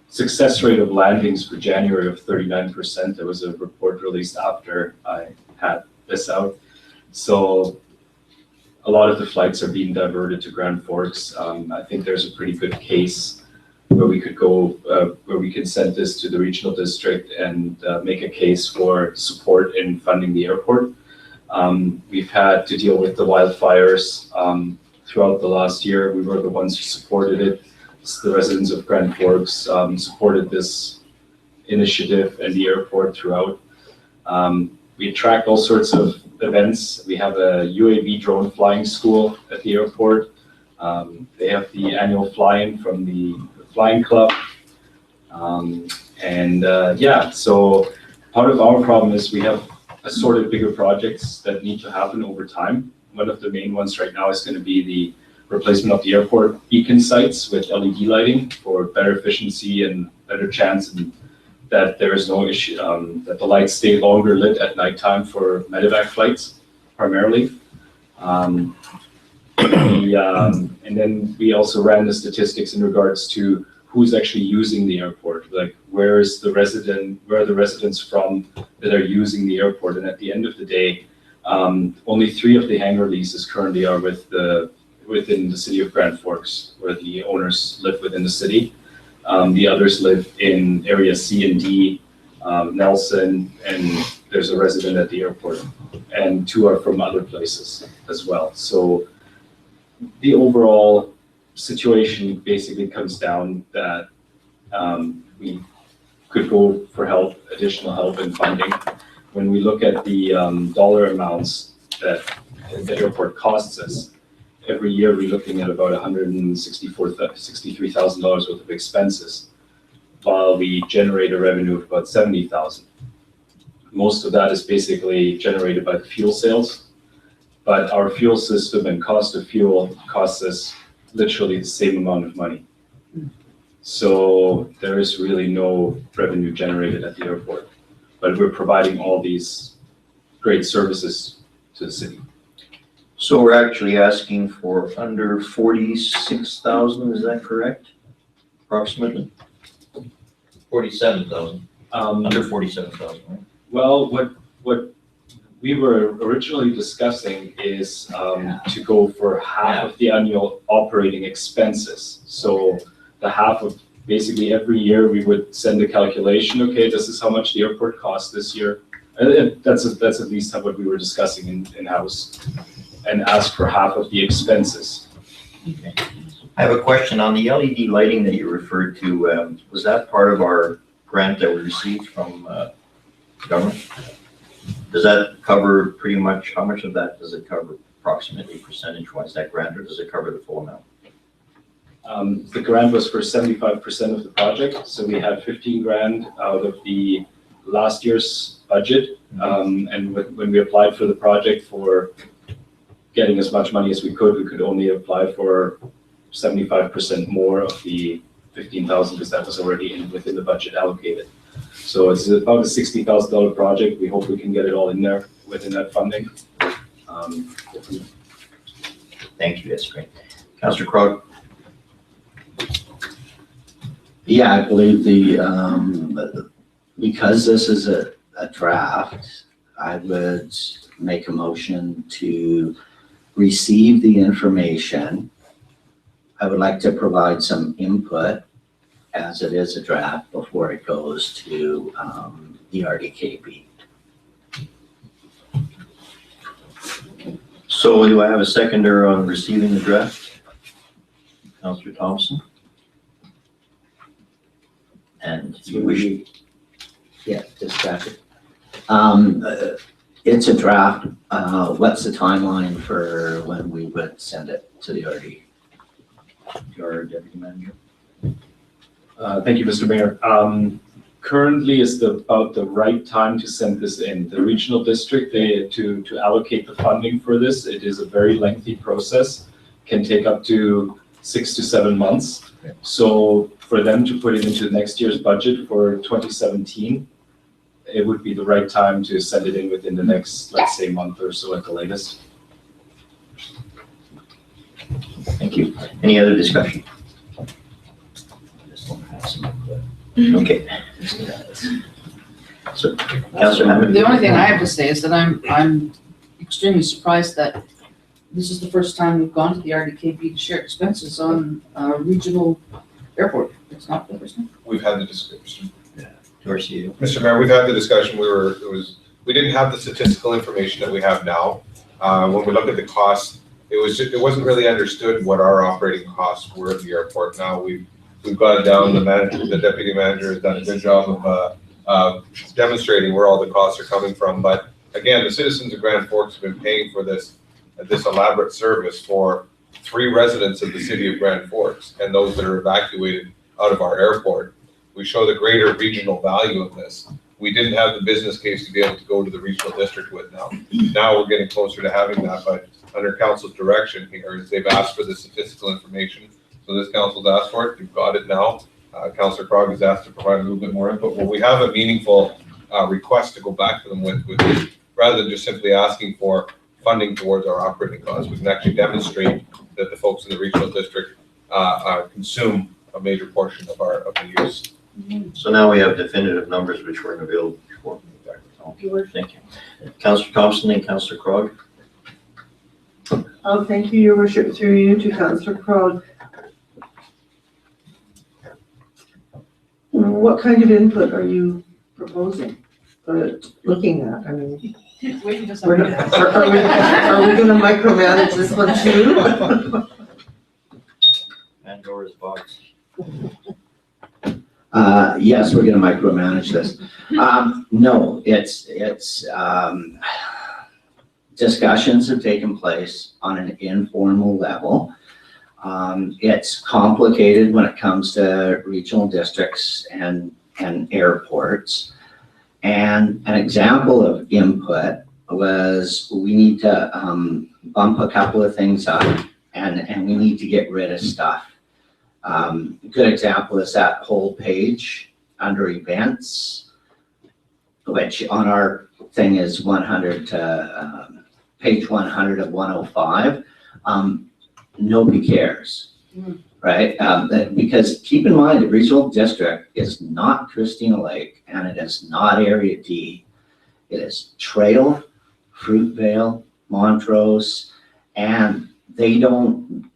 success rate of landings for January of 39%. There was a report released after I had this out. So a lot of the flights are being diverted to Grand Forks. I think there's a pretty good case where we could go, where we could send this to the regional district and make a case for support in funding the airport. We've had to deal with the wildfires throughout the last year. We were the ones who supported it. The residents of Grand Forks supported this initiative and the airport throughout. We attract all sorts of events. We have a UAV drone flying school at the airport. They have the annual fly-in from the flying club. So part of our problem is we have assorted bigger projects that need to happen over time. One of the main ones right now is going to be the replacement of the airport beacon sites with LED lighting for better efficiency and better chance, and that there is no issue, that the lights stay longer lit at nighttime for medevac flights primarily. And then we also ran the statistics in regards to who's actually using the airport, like where are the residents from that are using the airport. And at the end of the day, only 3 of the hangar leases currently are within the city of Grand Forks, where the owners live within the city. The others live in area C and D, Nelson, and there's a resident at the airport, and 2 are from other places as well. So the overall situation basically comes down that we could go for help, additional help and funding. When we look at the dollar amounts that the airport costs us, every year we're looking at about $163,000 worth of expenses, while we generate a revenue of about $70,000. Most of that is basically generated by the fuel sales, but our fuel system and cost of fuel costs us literally the same amount of money. So there is really no revenue generated at the airport, but we're providing all these great services to the city. So we're actually asking for under 46,000, is that correct? Approximately? 47,000, under 47,000, right? Well, what we were originally discussing is to go for half of the annual operating expenses. So the half of, basically every year we would send a calculation, okay, this is how much the airport cost this year. And that's at least what we were discussing in-house, and ask for half of the expenses. Okay. I have a question on the LED lighting that you referred to. Was that part of our grant that we received from government? Does that cover pretty much, how much of that does it cover approximately percentage-wise, that grant, or does it cover the full amount? The grant was for 75% of the project, so we had 15 grand out of the last year's budget. And when we applied for the project for getting as much money as we could only apply for 75% more of the 15,000, because that was already within the budget allocated. So it's about a $60,000 project. We hope we can get it all in there within that funding. Thank you, that's great. Councillor Krog? Yeah, I believe because this is a draft, I would make a motion to receive the information I would like to provide some input as it is a draft before it goes to the RDKB. So do I have a seconder on receiving the draft? Councillor Thompson? And you wish, Yeah, discussion. It's a draft. What's the timeline for when we would send it to the RD? Your deputy manager? Thank you, Mr. Mayor. Currently is about the right time to send this in. The regional district, to allocate the funding for this, it is a very lengthy process, can take up to 6 to 7 months. So for them to put it into next year's budget for 2017, it would be the right time to send it in within the next, let's say, month or so at the latest. thank you. Any other discussion? Okay. So, Councillor Hammond? The only thing I have to say is that I'm extremely surprised that this is the first time we've gone to the RDKB to share expenses on a regional airport. It's not the first time. We've had the discussion. Dorsey. Mr. Mayor, we've had the discussion, we didn't have the statistical information that we have now. When we look at the costs, it wasn't really understood what our operating costs were at the airport. Now we've got it down, the deputy manager has done a good job of demonstrating where all the costs are coming from. But again, the citizens of Grand Forks have been paying for this elaborate service for 3 residents of the city of Grand Forks and those that are evacuated out of our airport. We show the greater regional value of this. We didn't have the business case to be able to go to the regional district with now. Now we're getting closer to having that, but under council's direction here, they've asked for the statistical information. So this council's asked for it, you've got it now. Councillor Krog has asked to provide a little bit more input. Well, we have a meaningful request to go back to them with this, rather than just simply asking for funding towards our operating costs. We can actually demonstrate that the folks in the regional district consume a major portion of the use. So now we have definitive numbers which weren't available before. Thank you. Councillor Thompson and Councillor Krog? Thank you, Your Worship, through you to Councillor Krog. What kind of input are you proposing, looking at? I mean, Waiting for are somebody we to ask. gonna micromanage this one too? Pandora's box. Yes, we're gonna micromanage this. No, it's discussions have taken place on an informal level. It's complicated when it comes to regional districts and airports. And an example of input was we need to bump a couple of things up and we need to get rid of stuff. A good example is that whole page under events, which on our thing is 100 to page 100 of 105. Nobody cares, right? Because keep in mind, the regional district is not Christina Lake and it is not Area D. It is Trail, Fruitvale, Montrose, and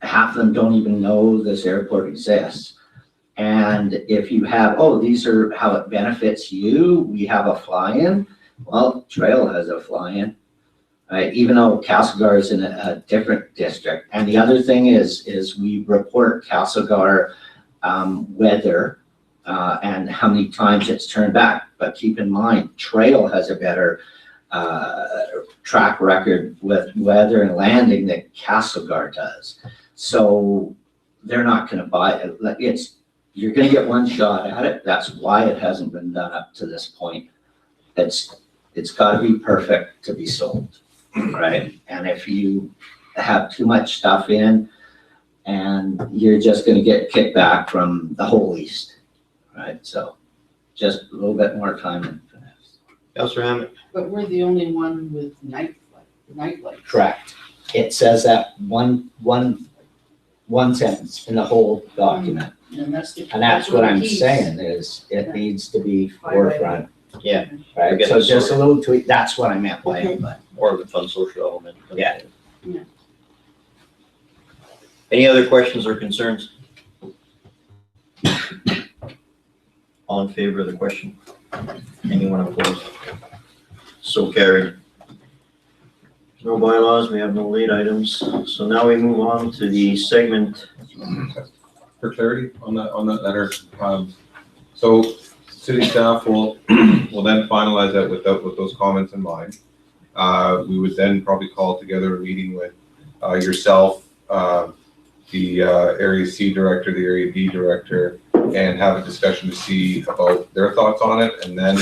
half of them don't even know this airport exists. And if you have, these are how it benefits you, we have a fly-in. Well, Trail has a fly-in, right? Even though Castlegar is in a different district. And the other thing is we report Castlegar weather and how many times it's turned back. But keep in mind, Trail has a better track record with weather and landing that Castlegar does. So they're not going to buy it. You're going to get one shot at it. That's why it hasn't been done up to this point. It's got to be perfect to be sold, right? And if you have too much stuff in, and you're just going to get kicked back from the whole East, right? So just a little bit more time in for this. Councillor Hammond? But we're the only one with night lights. Correct. It says that one sentence in the whole document. And that's what I'm keys. saying is it needs to be forefront. Yeah. Right, so just a little tweak, that's what I meant by it, but. Or the fun social element. Yeah. Any other questions or concerns? All in favor of the question? Anyone opposed? So carried. No bylaws, we have no late items. So now we move on to the segment. For clarity on that letter, so city staff will then finalize that with those comments in mind. We would then probably call together a meeting with yourself, the Area C director, the Area D director, and have a discussion to see about their thoughts on it, and then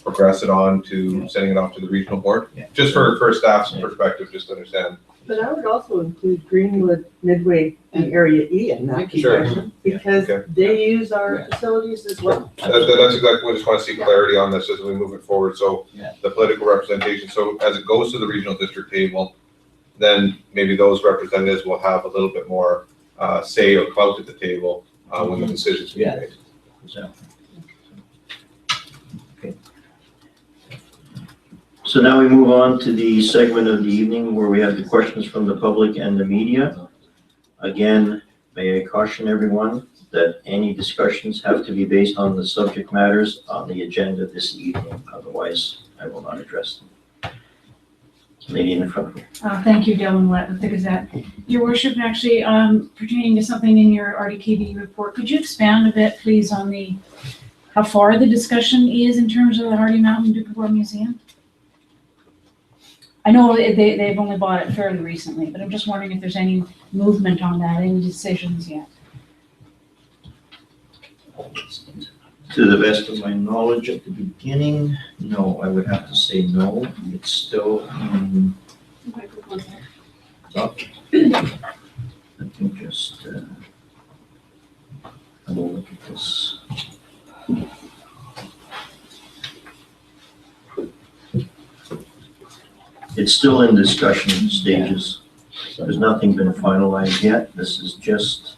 progress it on to sending it off to the regional board. Yeah. Just for staff's perspective, just to understand. But I would also include Greenwood, Midway, and Area E in that Sure. discussion, because Okay. they use our facilities as well. That's exactly, we just want to see clarity on this as we move it forward, so Yeah. the political representation, so as it goes to the regional district table, then maybe those representatives will have a little bit more say or clout at the table when the decisions are Yeah. made. Okay. So now we move on to the segment of the evening where we have the questions from the public and the media. Again, may I caution everyone that any discussions have to be based on the subject matters on the agenda this evening, otherwise I will not address them. Lady in the front. Thank you, Dylan Lett with the Gazette. Your worship, actually, pertaining to something in your RDKB report, could you expand a bit, please, on how far the discussion is in terms of the Hardy Mountain Duke Museum? I know they've only bought it fairly recently, but I'm just wondering if there's any movement on that, any decisions yet? To the best of my knowledge at the beginning, no, I would have to say no. It's still up. Let me just have a look at this. It's still in discussion stages. There's nothing been finalized yet. This is just,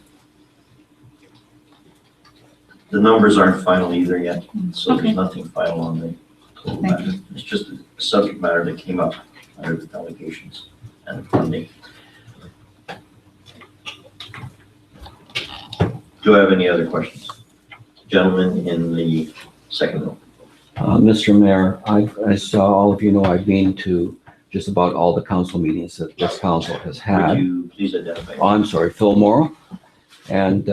the numbers aren't final either yet, so Okay. there's nothing final on the total Thank matter. It's just a subject matter that came up under the delegations and the funding. Do I have any other questions? Gentlemen in the second row. Mr. Mayor, as all of you know, I've been to just about all the council meetings that this council has Would had. you please identify? Oh, I'm sorry, Phil Morrow. And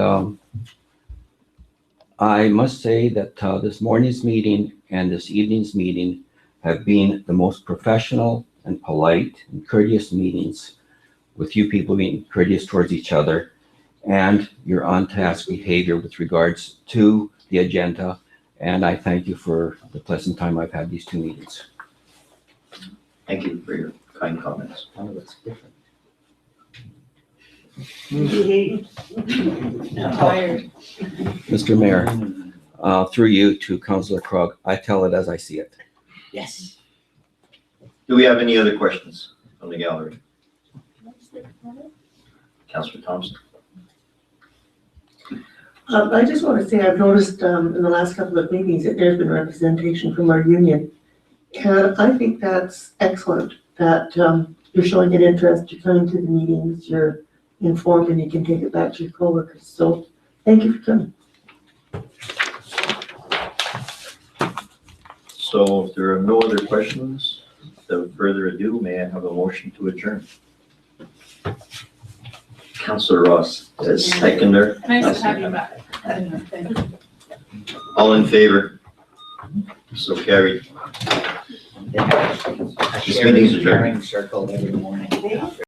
I must say that this morning's meeting and this evening's meeting have been the most professional and polite and courteous meetings, with you people being courteous towards each other and your on-task behavior with regards to the agenda. And I thank you for the pleasant time I've had these two meetings. Thank you for your kind comments. Oh, that's different. Tired. Mr. Mayor, through you to Councillor Krug, I tell it as I see it. Yes. Do we have any other questions from the gallery? Councillor Thompson? I just want to say I've noticed in the last couple of meetings that there's been representation from our union. And I think that's excellent, that you're showing an interest, you're coming to the meetings, you're informed, and you can take it back to your coworkers. So thank you for coming. So if there are no other questions, without further ado, may I have a motion to adjourn? Councillor Ross, as seconder. Nice to have you back. All in favor? So carried. This meeting is adjourned. Circle every morning after